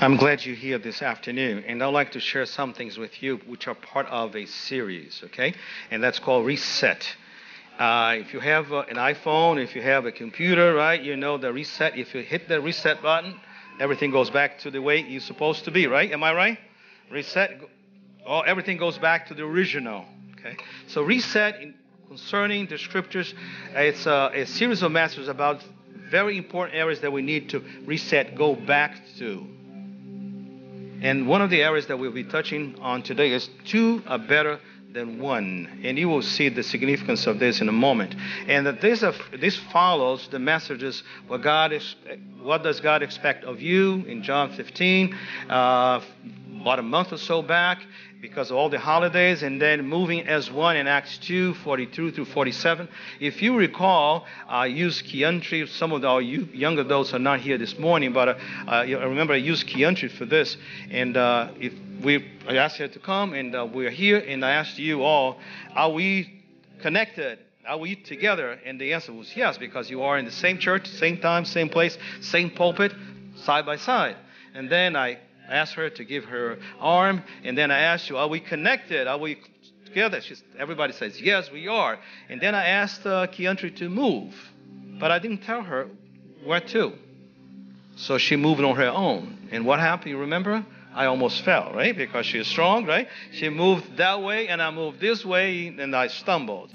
I'm glad you're here this afternoon, and I'd like to share some things with you which are part of a series, okay? And that's called Reset. If you have an iPhone, if you have a computer, right, you know the reset. If you hit the reset button, everything goes back to the way it's supposed to be, right? Am I right? Reset, everything goes back to the original, okay? So reset, concerning the scriptures, it's a series of messages about very important areas that we need to reset, go back to. And one of the areas that we'll be touching on today is two are better than one. And you will see the significance of this in a moment. And that this follows the messages, what does God expect of you in John 15, about a month or so back, because of all the holidays, and then moving as one in Acts 2, 42 through 47. If you recall, I used key entry. Some of our young adults are not here this morning, but I remember I used key entry for this. And I asked her to come, and we're here, and I asked you all, are we connected? Are we together? And the answer was yes, because you are in the same church, same time, same place, same pulpit, side by side. And then I asked her to give her arm, and then I asked you, are we connected? Are we together? Everybody says, yes, we are. And then I asked Keandre to move, but I didn't tell her where to. So she moved on her own. And what happened, you remember? I almost fell, right? Because she is strong, right? She moved that way, and I moved this way, and I stumbled.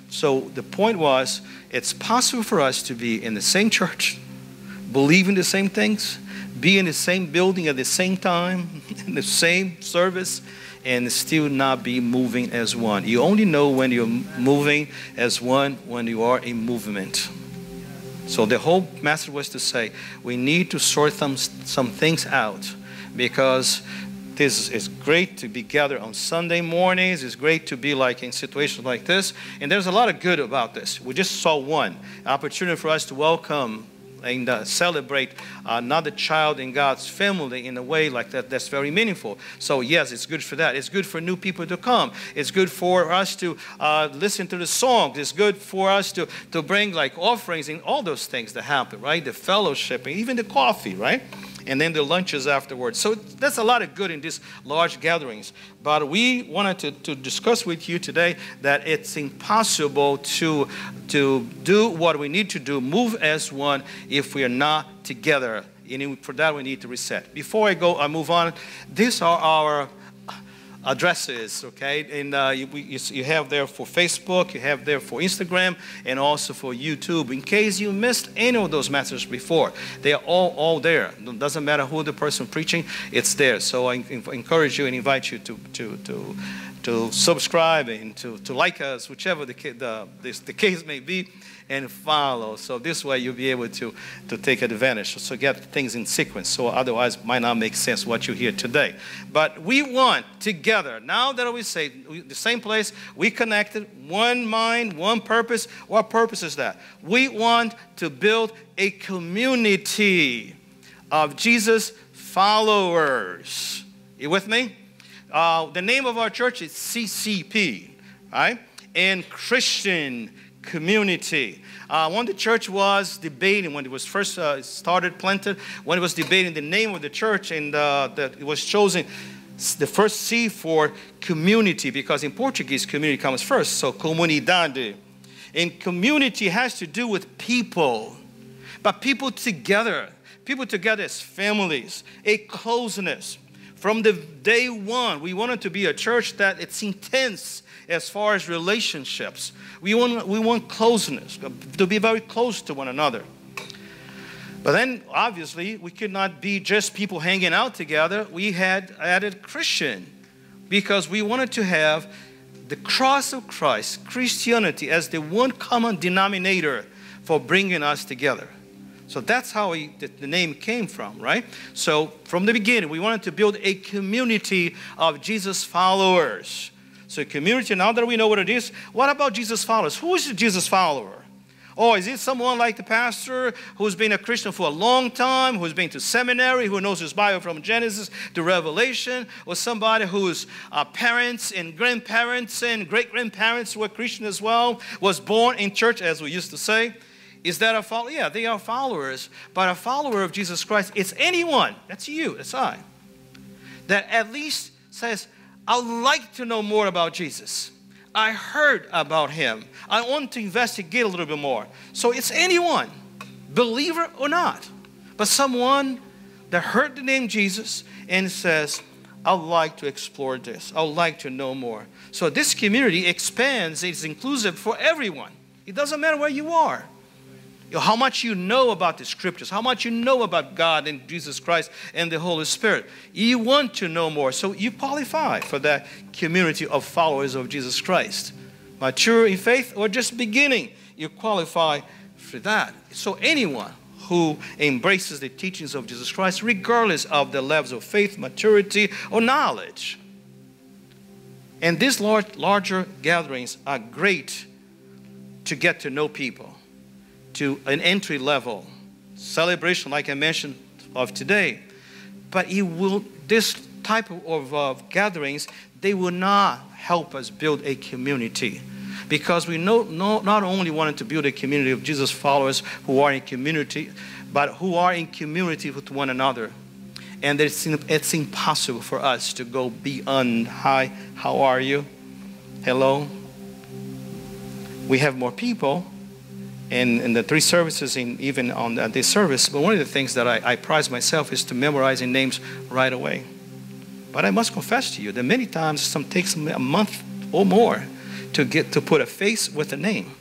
So the point was, it's possible for us to be in the same church, believe in the same things, be in the same building at the same time, in the same service, and still not be moving as one. You only know when you're moving as one when you are in movement. So the whole message was to say, we need to sort some things out, because this is great to be gathered on Sunday mornings. It's great to be like in situations like this. And there's a lot of good about this. We just saw one opportunity for us to welcome and celebrate another child in God's family in a way like that. That's very meaningful. So yes, it's good for that. It's good for new people to come. It's good for us to listen to the songs. It's good for us to bring like offerings and all those things that happen, right? The fellowship and even the coffee, right? And then the lunches afterwards. So that's a lot of good in these large gatherings. But we wanted to discuss with you today that it's impossible to do what we need to do, move as one, if we are not together. And for that, we need to reset. Before I move on, these are our addresses, okay? And you have there for Facebook, you have there for Instagram, and also for YouTube. In case you missed any of those messages before, they are all there. It doesn't matter who the person preaching, it's there. So I encourage you and invite you to subscribe and to like us, whichever the case may be, and follow. So this way you'll be able to take advantage. So get things in sequence. So otherwise it might not make sense what you hear today. But we want together, now that we say the same place, we connected, one mind, one purpose. What purpose is that? We want to build a community of Jesus followers. You with me? The name of our church is CCP, right? And Christian Community. When the church was debating, when it was first planted, when it was debating the name of the church, and it was chosen the first C for community, because in Portuguese community comes first, so comunidade. And community has to do with people, but people together as families, a closeness. From the day one, we wanted to be a church that it's intense as far as relationships. We want closeness, to be very close to one another. But then, obviously, we could not be just people hanging out together. We had added Christian, because we wanted to have the cross of Christ, Christianity, as the one common denominator for bringing us together. So that's how the name came from, right? So from the beginning, we wanted to build a community of Jesus followers. So community, now that we know what it is, what about Jesus followers? Who is a Jesus follower? Oh, is it someone like the pastor who's been a Christian for a long time, who's been to seminary, who knows his Bible from Genesis to Revelation, or somebody whose parents and grandparents and great-grandparents were Christian as well, was born in church, as we used to say? Is that a follower? Yeah, they are followers. But a follower of Jesus Christ, it's anyone, that's you, that's I, that at least says, I'd like to know more about Jesus. I heard about him. I want to investigate a little bit more. So it's anyone, believer or not, but someone that heard the name Jesus and says, I'd like to explore this. I'd like to know more. So this community expands. It's inclusive for everyone. It doesn't matter where you are. How much you know about the scriptures, how much you know about God and Jesus Christ and the Holy Spirit. You want to know more. So you qualify for that community of followers of Jesus Christ. Mature in faith or just beginning, you qualify for that. So anyone who embraces the teachings of Jesus Christ, regardless of the levels of faith, maturity, or knowledge. And these larger gatherings are great to get to know people, to an entry level celebration like I mentioned of today. But this type of gatherings, they will not help us build a community. Because we not only wanted to build a community of Jesus followers who are in community, but who are in community with one another. And it's impossible for us to go beyond, hi, how are you? Hello? We have more people in the 3 services, even on this service. But one of the things that I prize myself is to memorizing names right away. But I must confess to you that many times it takes a month or more to put a face with a name.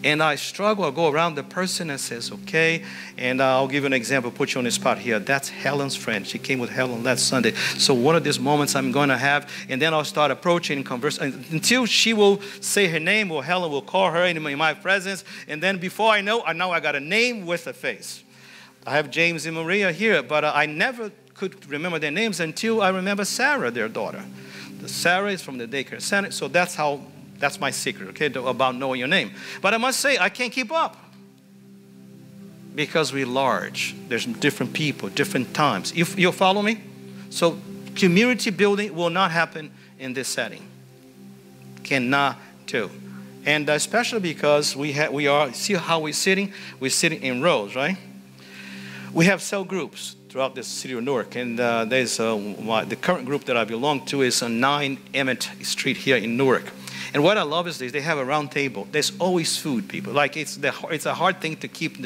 And I struggle. I'll go around the person and says, okay. And I'll give you an example, put you on the spot here. That's Helen's friend. She came with Helen last Sunday. So one of these moments I'm going to have, and then I'll start approaching and conversing until she will say her name, or Helen will call her in my presence. And then before I know I got a name with a face. I have James and Maria here, but I never could remember their names until I remember Sarah, their daughter. Sarah is from the daycare center, so that's my secret, okay, about knowing your name. But I must say, I can't keep up. Because we're large. There's different people, different times. You'll follow me? So community building will not happen in this setting. Cannot do. And especially because we are, see how we're sitting? We're sitting in rows, right? We have cell groups throughout the city of Newark. And there's the current group that I belong to is on 9 Emmett Street here in Newark. And what I love is this, they have a round table. There's always food, people. Like it's a hard thing to keep,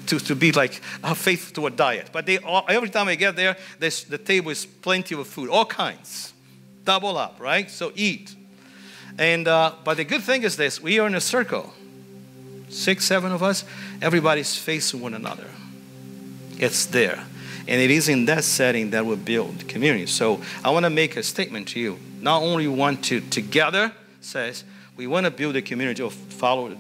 to be like faithful to a diet. But every time I get there, the table is plenty of food, all kinds. Double up, right? So eat. And but the good thing is this, we are in a circle. 6, 7 of us, everybody's facing one another. It's there. And it is in that setting that we build community. So I want to make a statement to you. Not only want to together, says we want to build a community of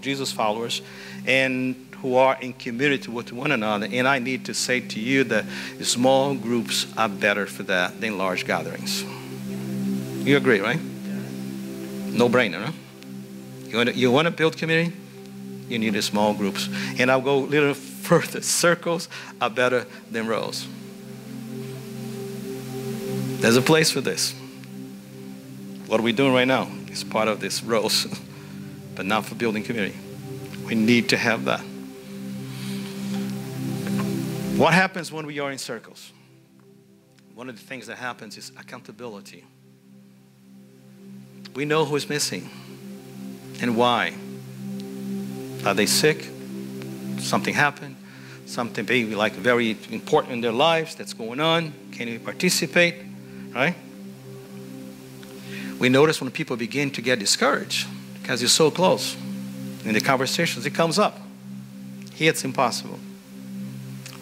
Jesus followers and who are in community with one another. And I need to say to you that small groups are better for that than large gatherings. You agree, right? No brainer, huh? You want to build community? You need the small groups. And I'll go a little further. Circles are better than rows. There's a place for this. What are we doing right now? It's part of this rows, but not for building community. We need to have that. What happens when we are in circles? One of the things that happens is accountability. We know who is missing and why. Are they sick? Something happened? Something maybe like very important in their lives that's going on? Can we participate? Right? We notice when people begin to get discouraged because you're so close. In the conversations, it comes up. Here it's impossible.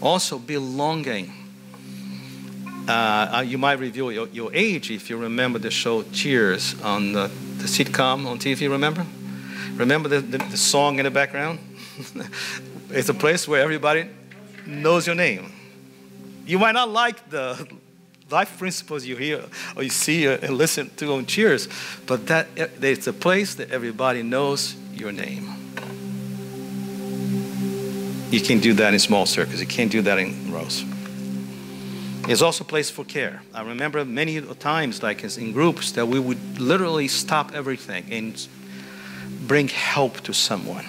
Also, belonging. You might reveal your age if you remember the show Cheers on the sitcom on TV, remember? Remember the song in the background? It's a place where everybody knows your name. You might not like the life principles you hear or you see and listen to on Cheers, but it's a place that everybody knows your name. You can do that in small circles. You can't do that in rows. There's also a place for care. I remember many times, like in groups, that we would literally stop everything and bring help to someone.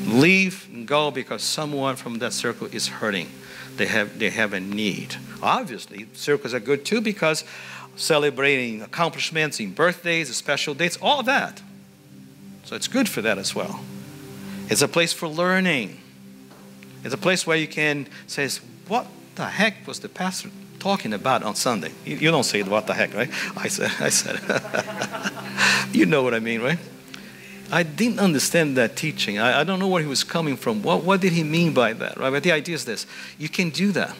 Leave and go because someone from that circle is hurting. They have a need. Obviously, circles are good too because celebrating accomplishments in birthdays, special dates, all that. So it's good for that as well. It's a place for learning. It's a place where you can say, what the heck was the pastor talking about on Sunday? You don't say what the heck, right? I said. You know what I mean, right? I didn't understand that teaching. I don't know where he was coming from. What did he mean by that, right? But the idea is this. You can do that.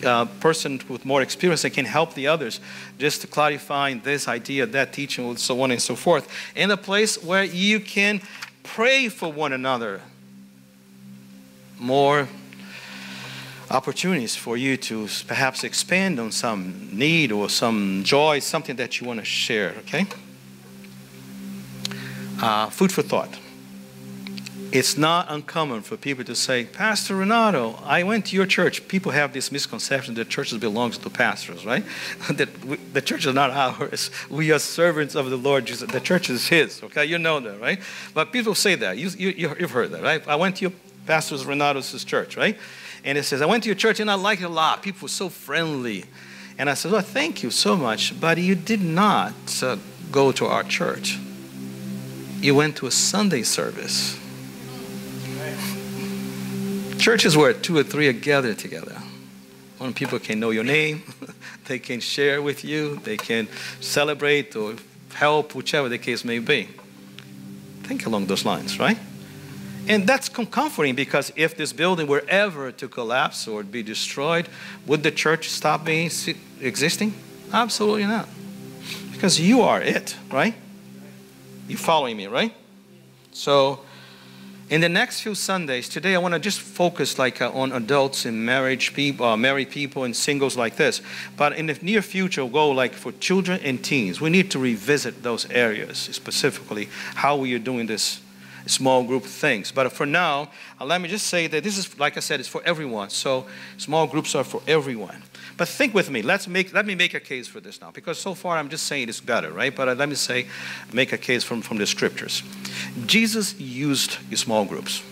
A person with more experience that can help the others just to clarify this idea, that teaching, so on and so forth. In a place where you can pray for one another. More opportunities for you to perhaps expand on some need or some joy, something that you want to share, okay? Food for thought. It's not uncommon for people to say, Pastor Renato, I went to your church. People have this misconception that churches belong to pastors, right? That the church is not ours. We are servants of the Lord Jesus. The church is his, okay? You know that, right? But people say that. You've heard that, right? I went to your Pastor Renato's church, right? And it says, I went to your church and I liked it a lot. People were so friendly. And I said, well, thank you so much. But you did not go to our church. You went to a Sunday service. Churches where 2 or 3 are gathered together. When people can know your name, they can share with you, they can celebrate or help, whichever the case may be. Think along those lines, right? And that's comforting because if this building were ever to collapse or be destroyed, would the church stop being existing? Absolutely not. Because you are it, right? You following me, right? So, in the next few Sundays, today I want to just focus on adults and married people and singles like this. But in the near future, we'll go for children and teens. We need to revisit those areas, specifically how we are doing this small group things. But for now, let me just say that this is, like I said, it's for everyone. So small groups are for everyone. But think with me. Let me make a case for this now. Because so far I'm just saying it's better, right? But let me make a case from the scriptures. Jesus used small groups.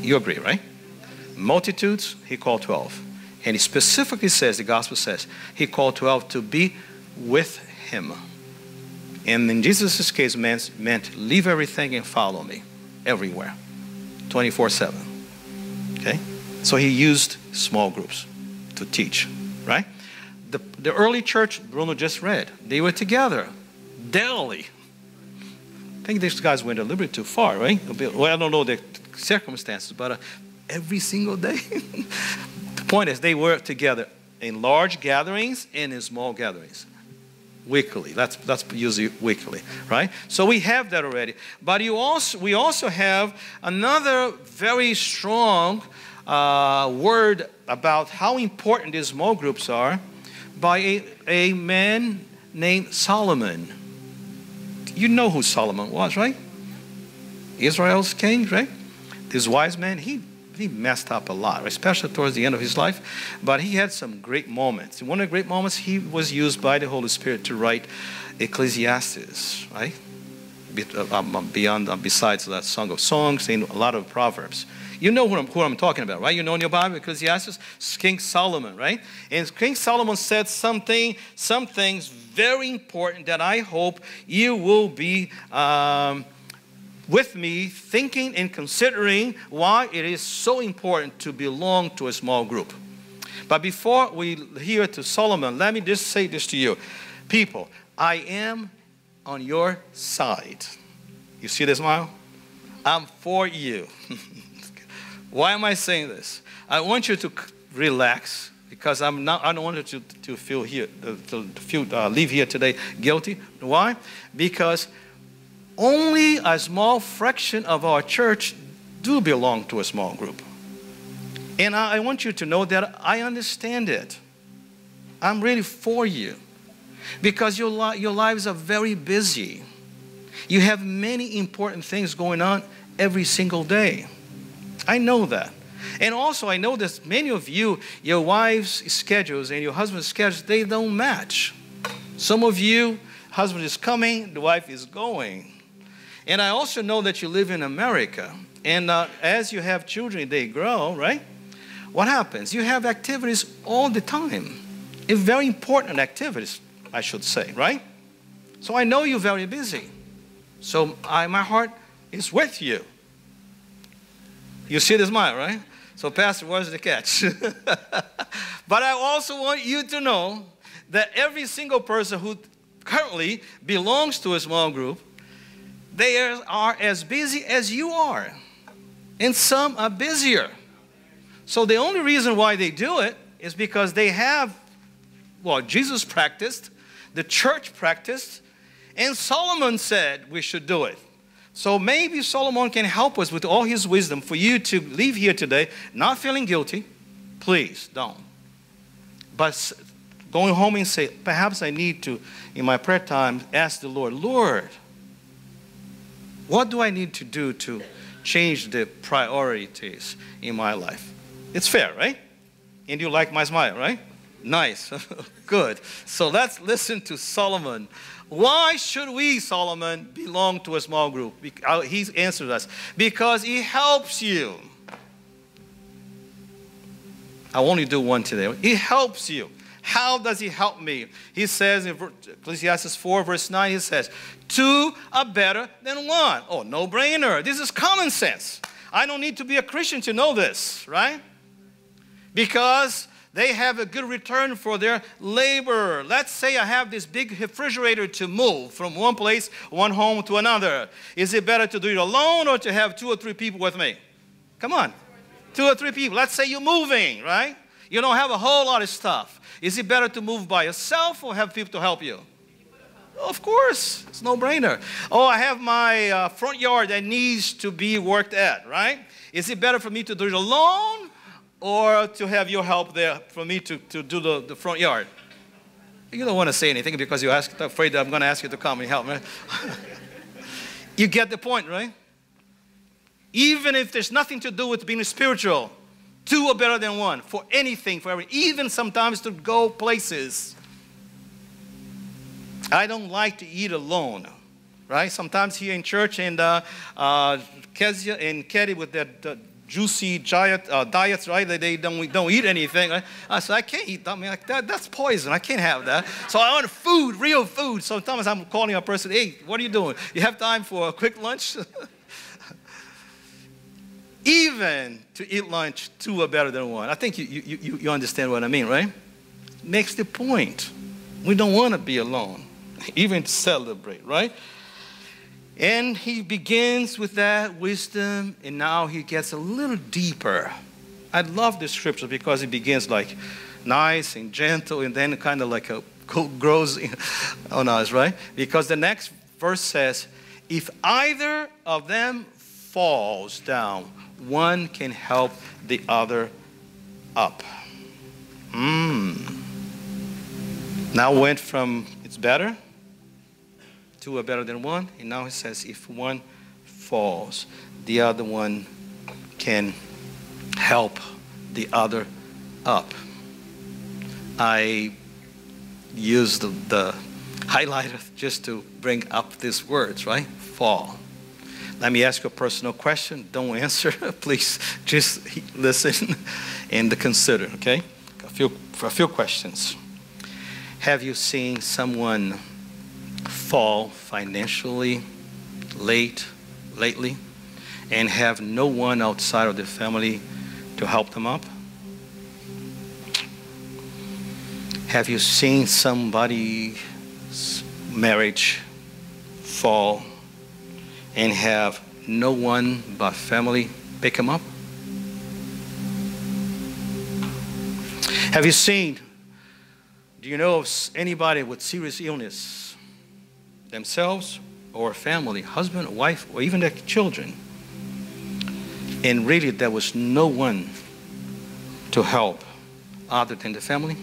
You agree, right? Multitudes, he called 12. And he specifically says, the gospel says, he called 12 to be with him. And in Jesus' case meant leave everything and follow me everywhere, 24/7. Okay? So he used small groups to teach, right? The early church, Bruno just read, they were together daily. I think these guys went a little bit too far, right? Well, I don't know the circumstances, but every single day. The point is they were together in large gatherings and in small gatherings. Weekly. That's usually weekly, right? So we have that already. But we also have another very strong word about how important these small groups are by a man named Solomon. You know who Solomon was, right? Israel's king, right? This wise man, he messed up a lot, especially towards the end of his life. But he had some great moments. One of the great moments, he was used by the Holy Spirit to write Ecclesiastes, right? Besides that Song of Songs and a lot of Proverbs. You know who I'm talking about, right? You know in your Bible, Ecclesiastes, King Solomon, right? And King Solomon said some things very important that I hope you will be with me thinking and considering why it is so important to belong to a small group. But before we hear to Solomon, let me just say this to you. People, I am on your side. You see this smile? I'm for you. Why am I saying this? I want you to relax because I don't want you to feel here, leave here today guilty. Why? Because only a small fraction of our church do belong to a small group. And I want you to know that I understand it. I'm really for you. Because your lives are very busy. You have many important things going on every single day. I know that. And also I know that many of you, your wife's schedules and your husband's schedules, they don't match. Some of you, husband is coming, the wife is going. And I also know that you live in America. And as you have children, they grow, right? What happens? You have activities all the time. And very important activities, I should say, right? So I know you're very busy. So my heart is with you. You see the smile, right? So, Pastor, where's the catch? But I also want you to know that every single person who currently belongs to a small group, they are as busy as you are. And some are busier. So the only reason why they do it is because they have, well, Jesus practiced, the church practiced, and Solomon said we should do it. So maybe Solomon can help us with all his wisdom for you to leave here today not feeling guilty. Please don't. But going home and say, perhaps I need to, in my prayer time, ask the Lord, Lord, what do I need to do to change the priorities in my life? It's fair, right? And you like my smile, right? Nice. Good. So let's listen to Solomon. Why should we, Solomon, belong to a small group? He answered us. Because it helps you. I only do one today. It helps you. How does it help me? He says in Ecclesiastes 4, verse 9, he says, 2 are better than 1. Oh, no brainer. This is common sense. I don't need to be a Christian to know this, right? Because they have a good return for their labor. Let's say I have this big refrigerator to move from one place, one home to another. Is it better to do it alone or to have 2 or 3 people with me? Come on. 2 or 3 people. Let's say you're moving, right? You don't have a whole lot of stuff. Is it better to move by yourself or have people to help you? Of course. It's no brainer. Oh, I have my front yard that needs to be worked at, right? Is it better for me to do it alone or to have your help there for me to do the front yard? You don't want to say anything because you're afraid that I'm going to ask you to come and help me. You get the point, right? Even if there's nothing to do with being spiritual, 2 are better than 1 for anything, for everything, even sometimes to go places. I don't like to eat alone, right? Sometimes here in church and Kezia and Katie with that juicy diets, right? They don't eat anything. Right? So I can't eat. I mean, like that's poison. I can't have that. So I want food, real food. So sometimes I'm calling a person, hey, what are you doing? You have time for a quick lunch? Even to eat lunch, 2 are better than 1. I think you understand what I mean, right? Makes the point. We don't want to be alone, even to celebrate, right? And he begins with that wisdom, and now he gets a little deeper. I love this scripture because it begins like nice and gentle, and then kind of like grows on us, right? Because the next verse says, if either of them falls down, one can help the other up. Now went from it's better, 2 are better than 1, and now he says if one falls, the other one can help the other up. I used the highlighter just to bring up these words, right? Fall. Let me ask you a personal question. Don't answer. Please just listen and consider, okay? A few questions. Have you seen someone fall financially lately and have no one outside of the family to help them up? Have you seen somebody's marriage fall and have no one but family pick them up? Have you seen, do you know of anybody with serious illness, themselves or family, husband, wife, or even their children, and really there was no one to help other than the family?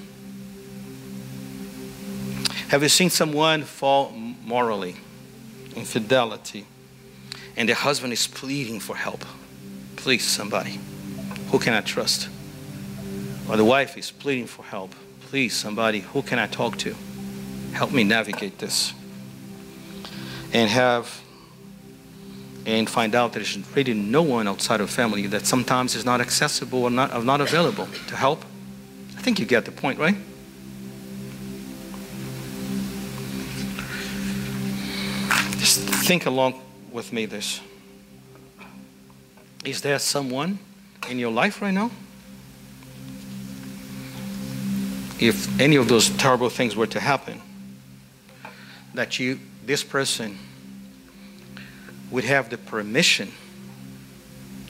Have you seen someone fall morally, infidelity, and the husband is pleading for help? Please, somebody, who can I trust? Or the wife is pleading for help. Please, somebody, who can I talk to? Help me navigate this. And have and find out that there's really no one outside of family that sometimes is not accessible or not available to help. I think you get the point, right? Just think along with me this. Is there someone in your life right now? If any of those terrible things were to happen, that this person would have the permission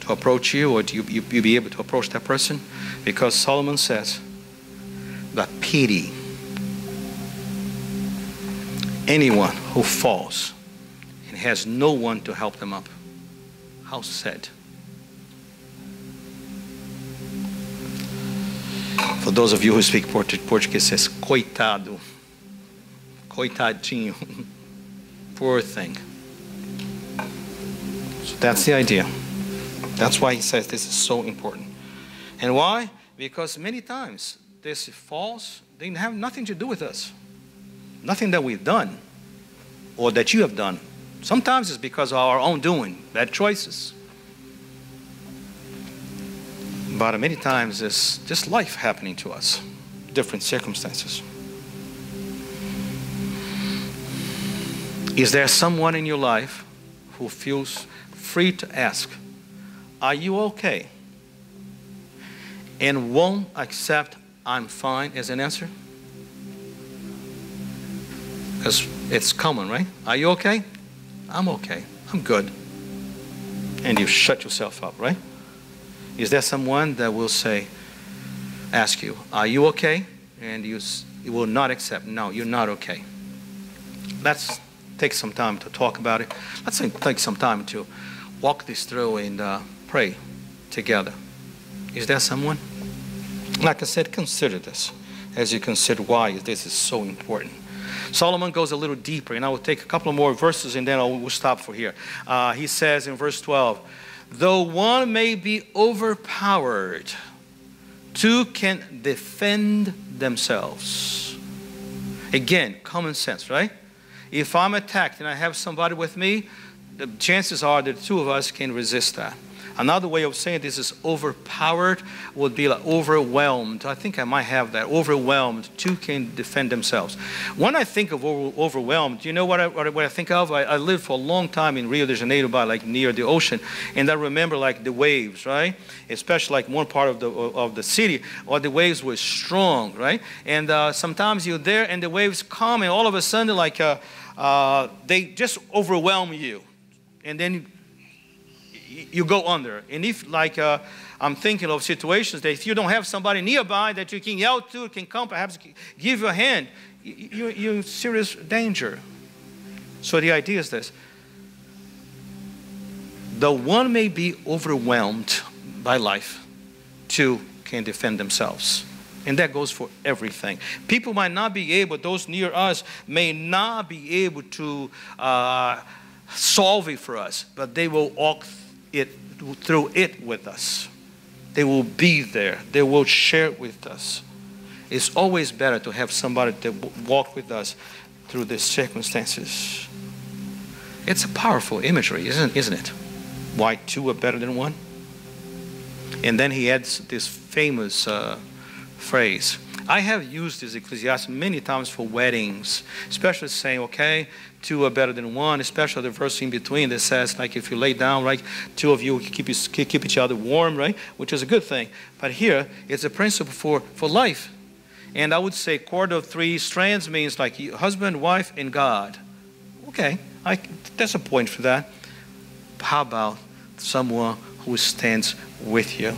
to approach you, or you be able to approach that person? Because Solomon says that pity anyone who falls and has no one to help them up. How sad. For those of you who speak Portuguese, it says coitado. Coitadinho. Poor thing. So that's the idea. That's why he says this is so important. And why? Because many times this falls, they have nothing to do with us. Nothing that we've done or that you have done. Sometimes it's because of our own doing, bad choices. But many times it's just life happening to us, different circumstances. Is there someone in your life who feels free to ask, are you okay? And won't accept I'm fine as an answer? Because it's common, right? Are you okay? I'm okay. I'm good. And you shut yourself up, right? Is there someone that will ask you, are you okay? And you will not accept, no, you're not okay. Let's take some time to talk about it. Let's take some time to walk this through and pray together. Is there someone? Like I said, consider this as you consider why this is so important. Solomon goes a little deeper, and I will take a couple more verses and then we'll stop for here. He says in verse 12, though one may be overpowered, two can defend themselves. Again, common sense, right? If I'm attacked and I have somebody with me, the chances are that the two of us can resist that. Another way of saying this is overpowered would be like overwhelmed. I think I might have that. Overwhelmed. Two can defend themselves. When I think of overwhelmed, you know what I think of? I lived for a long time in Rio de Janeiro, like near the ocean, and I remember like the waves, right? Especially like one part of the city, or the waves were strong, right? And sometimes you're there and the waves come, and all of a sudden like they just overwhelm you, and then you go under. And if like I'm thinking of situations that if you don't have somebody nearby that you can yell to, can come perhaps give you a hand, you're in serious danger. So the idea is this: though one may be overwhelmed by life, two can defend themselves. And that goes for everything. People might not be able, those near us may not be able to solve it for us, but they will walk through it with us. They will be there. They will share it with us. It's always better to have somebody that will walk with us through these circumstances. It's a powerful imagery, isn't it? Why two are better than one? And then he adds this famous phrase. I have used this Ecclesiastes many times for weddings, especially saying, okay, two are better than one, especially the verse in between that says, like, if you lay down, right, two of you keep each other warm, right, which is a good thing. But here, it's a principle for life. And I would say cord of three strands means like husband, wife, and God. Okay, that's a point for that. How about someone who stands with you?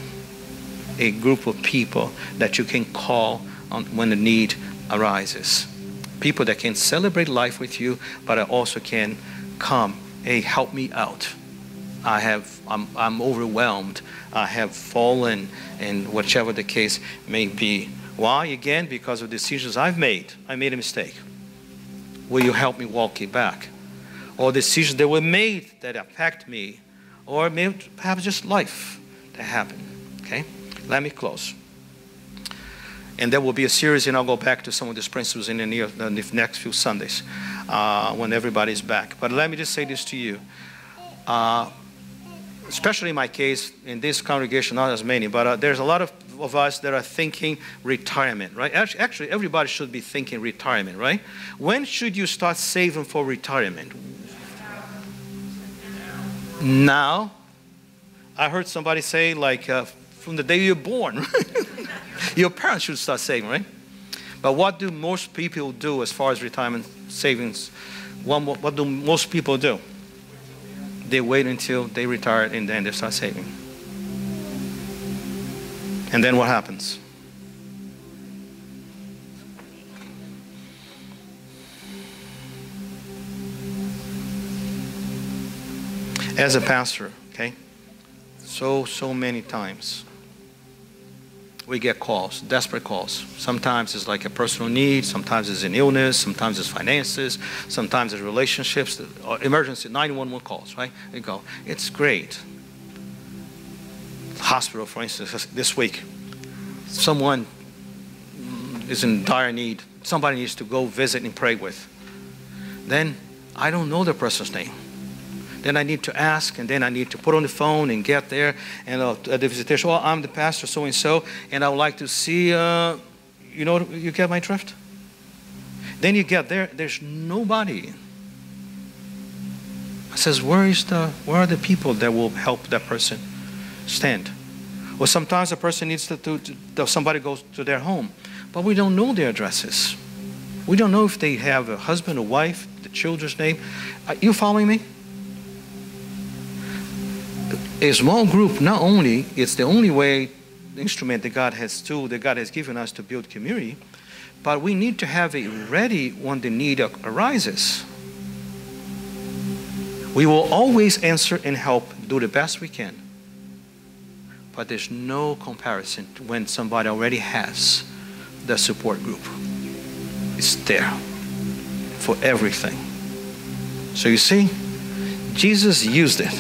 A group of people that you can call on when the need arises. People that can celebrate life with you, but also can come, hey, help me out. I'm overwhelmed. I have fallen, and whatever the case may be. Why? Again, because of decisions I've made. I made a mistake. Will you help me walk it back? Or decisions that were made that impact me, or maybe perhaps just life that happened. Okay? Let me close. And there will be a series, and I'll go back to some of these principles in the next few Sundays when everybody's back. But let me just say this to you. especially in my case, in this congregation, not as many, but there's a lot of us that are thinking retirement, right? Actually, everybody should be thinking retirement, right? When should you start saving for retirement? Now. I heard somebody say, like, from the day you're born, your parents should start saving, right? But what do most people do as far as retirement savings? What do most people do? They wait until they retire and then they start saving. And then what happens? As a pastor, okay, so many times we get calls, desperate calls. Sometimes it's like a personal need, sometimes it's an illness, sometimes it's finances, sometimes it's relationships, or emergency 911 calls, right? You go, it's great. Hospital, for instance, this week, someone is in dire need. Somebody needs to go visit and pray with. Then I don't know the person's name. Then I need to ask, and then I need to put on the phone and get there. And at the visitation, well, I'm the pastor so-and-so, and I would like to see, you get my drift? Then you get there, there's nobody. I says, where are the people that will help that person stand? Or sometimes a person needs somebody goes to their home, but we don't know their addresses. We don't know if they have a husband, a wife, the children's name. Are you following me? A small group, not only, it's the only way, the instrument that God has given us to build community, but we need to have it ready when the need arises. We will always answer and help, do the best we can. But there's no comparison to when somebody already has the support group. It's there for everything. So you see, Jesus used it.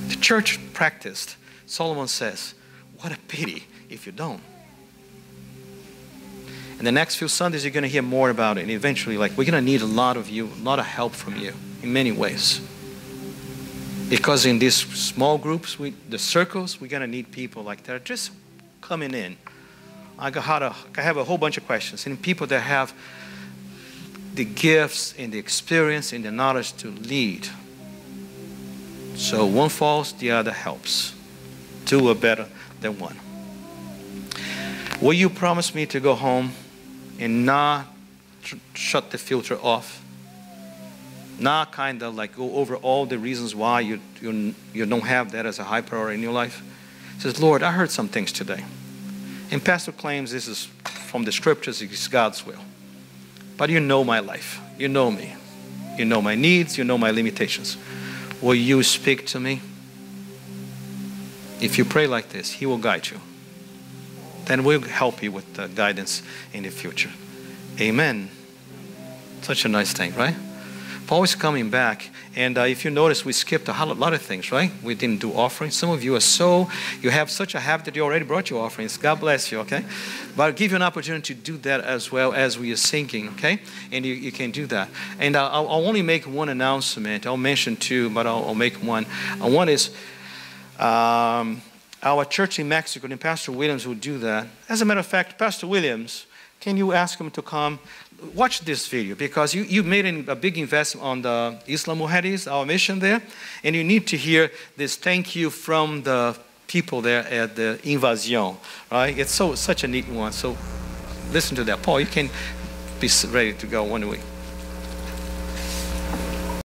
The church practiced. Solomon says, what a pity if you don't. In the next few Sundays, you're going to hear more about it. And eventually, we're going to need a lot of you, a lot of help from you in many ways. Because in these small groups, the circles, we're going to need people like that just coming in. I have a whole bunch of questions. And people that have the gifts and the experience and the knowledge to lead. So one falls, the other helps. Two are better than one. Will you promise me to go home and not shut the filter off? Not kind of go over all the reasons why you don't have that as a high priority in your life? He says, Lord, I heard some things today. And Pastor claims this is from the scriptures, it's God's will. But you know my life. You know me. You know my needs. You know my limitations. Will you speak to me? If you pray like this, He will guide you. Then we'll help you with the guidance in the future. Amen. Such a nice thing, right? Paul is coming back. And if you notice, we skipped a lot of things, right? We didn't do offerings. Some of you you have such a habit that you already brought your offerings. God bless you, okay? But I'll give you an opportunity to do that as well as we are singing, okay? And you can do that. And I'll only make one announcement. I'll mention two, but I'll make one. One is our church in Mexico, and Pastor Williams will do that. As a matter of fact, Pastor Williams, can you ask him to come? Watch this video, because you made a big investment on the Isla Mujeres, our mission there, and you need to hear this thank you from the people there at the Invasion, right? It's such a neat one. So listen to that. Paul, you can be ready to go one week.